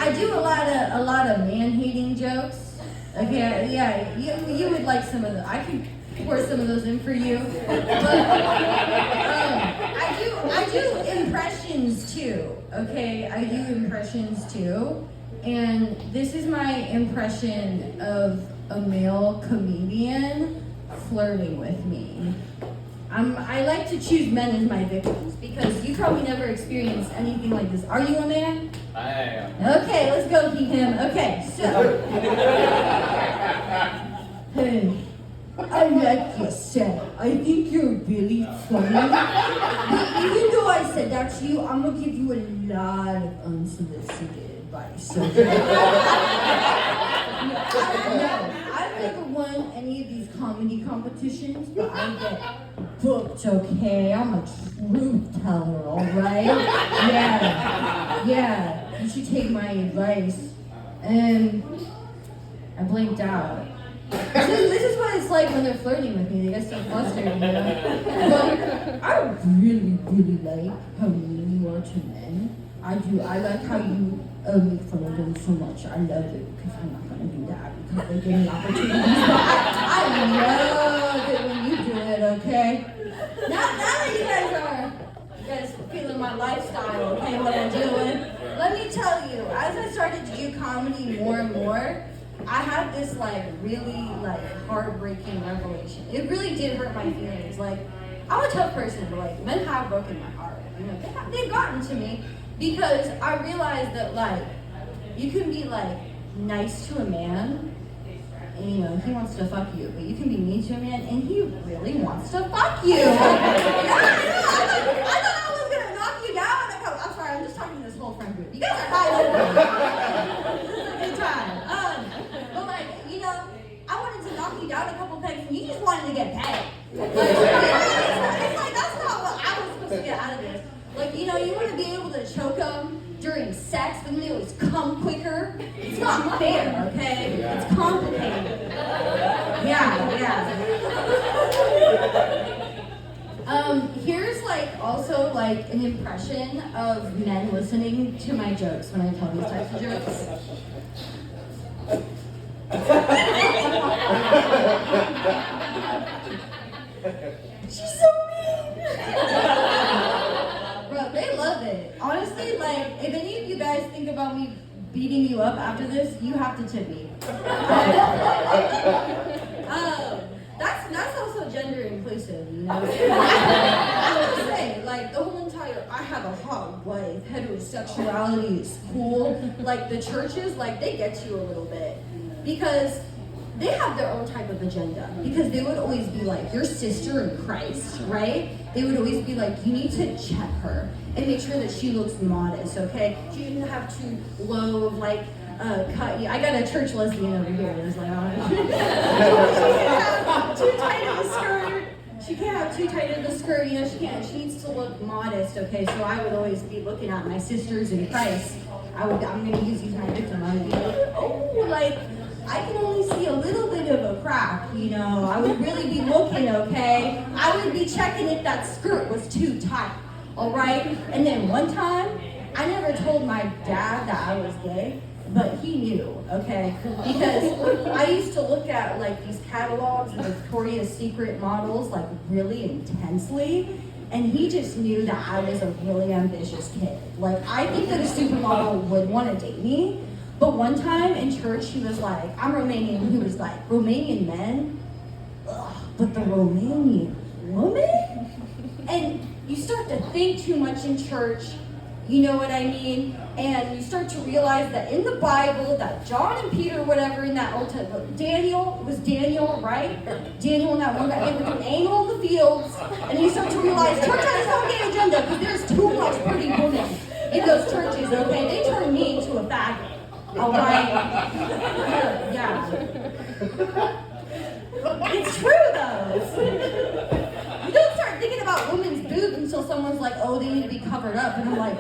I do a lot of man-hating jokes. Okay, yeah, you would like some of them. I can pour some of those in for you. But I do impressions too. Okay, I do impressions too. And this is my impression of a male comedian flirting with me. I like to choose men as my victims because you probably never experienced anything like this. Are you a man? I am. Okay, let's go keep him. Okay, so. Hey, I like your set. I think you're really funny. But even though I said that to you, I'm gonna give you a lot of unsolicited advice. Okay? I've never won any of these comedy competitions, but I get booked, okay? I'm a truth teller, alright? Yeah, you should take my advice. And I blinked out. This is what it's like when they're flirting with me. They get so flustered, you know? But I really, really like how mean you are to men. I do. I like how you make fun of them so much. I love it because I'm not going to do that because they give me opportunities. But I love it when you do it, okay? Now that you guys feeling my lifestyle, okay, what I'm doing, let me tell you, as I started to do comedy more and more, I had this really heartbreaking revelation. It really did hurt my feelings. I'm a tough person, but men have broken my heart. You know, they've gotten to me because I realized that you can be nice to a man, and he wants to fuck you, but you can be mean to a man, and he really wants to fuck you. Yeah, I thought I was gonna knock you down. I'm sorry, I'm just talking to this whole friend group. You guys are high. This is a good time. But I wanted to knock you down a couple pegs, and you just wanted to get paid. It's that's not what I was supposed to get out of this. You want to be able to choke them during sex, but then they always come quicker. It's not fair, okay? It's complicated. Yeah. Here's also an impression of men listening to my jokes when I tell these types of jokes. She's so mean. Bro, they love it. Honestly, if any of you guys think about me beating you up after this, you have to tip me. That's also gender inclusive, you know? I have to say, the whole entire, I have a hot wife, heterosexuality is cool. The churches, they get to you a little bit. Because they have their own type of agenda. Because they would always be your sister in Christ, right? They would always be you need to check her and make sure that she looks modest, okay? She didn't have too low of cut. I got a church lesbian over here. It's she can't have too tight of a skirt. She can't have too tight of a skirt, she can't. She needs to look modest, okay? So I would always be looking at my sisters in Christ. I'm gonna use you as my victim. I would be I can only see a little bit of a crack, I would really be looking, okay? I would be checking if that skirt was too tight, all right? And then one time, I never told my dad that I was gay, but he knew, okay? Because I used to look at these catalogs of Victoria's Secret models really intensely, and he just knew that I was a really ambitious kid. I think that a supermodel would want to date me. But one time in church, he was I'm Romanian. He was Romanian men? Ugh, but the Romanian woman? And you start to think too much in church, you know what I mean? And you start to realize that in the Bible, that John and Peter, whatever, in that Old Testament, Daniel, right? Daniel and that one guy, they were doing anal in the fields. And you start to realize church has no gay agenda because there's too much pretty women in those churches, okay? They turn me into a faggot. All right. Yeah. It's true though. You don't start thinking about women's boobs until someone's oh, they need to be covered up, and I'm why?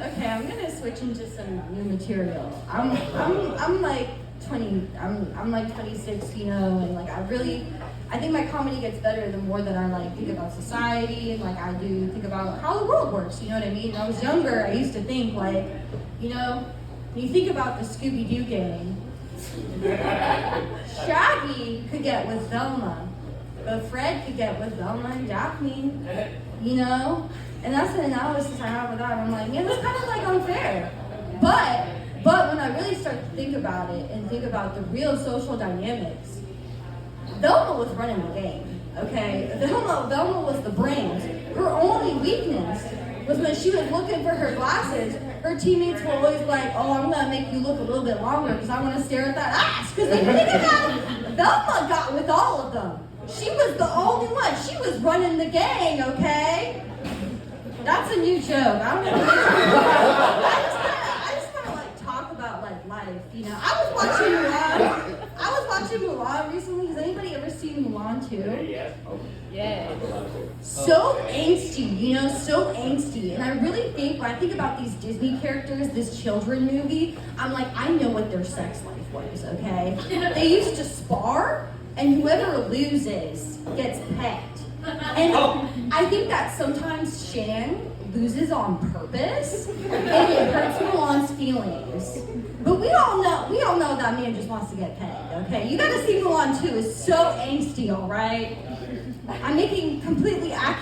Okay, I'm gonna switch into some new material. I'm 20. I'm 26, and I think my comedy gets better the more that I like think about society and like I do think about how the world works. You know what I mean? When I was younger, I used to think like, you know, when you think about the Scooby-Doo gang, Shaggy could get with Velma, but Fred could get with Velma and Daphne. You know, and that's the analysis I have of that. I'm like, man, that's kind of like unfair. But when I really start to think about it and think about the real social dynamics, Velma was running the game, okay? Velma was the brains. Her only weakness was when she was looking for her glasses, her teammates were always like, oh, I'm gonna make you look a little bit longer because I want to stare at that ass. Because they think about it, Velma got with all of them. She was the only one. She was running the gang, okay? That's a new joke. I don't know what I just kind of like talk about like life, you know. I was watching Mulan recently. Has anybody ever seen Mulan 2? Yeah. So angsty, you know, so angsty. And I really think, when I think about these Disney characters, this children movie, I'm like, I know what their sex life was, okay? They used to spar, and whoever loses gets pegged. And I think that sometimes Shan loses on purpose, and it hurts Mulan's feelings. But we all know that man just wants to get pegged, okay? You gotta see Mulan 2, it's so angsty, all right? I'm making completely accurate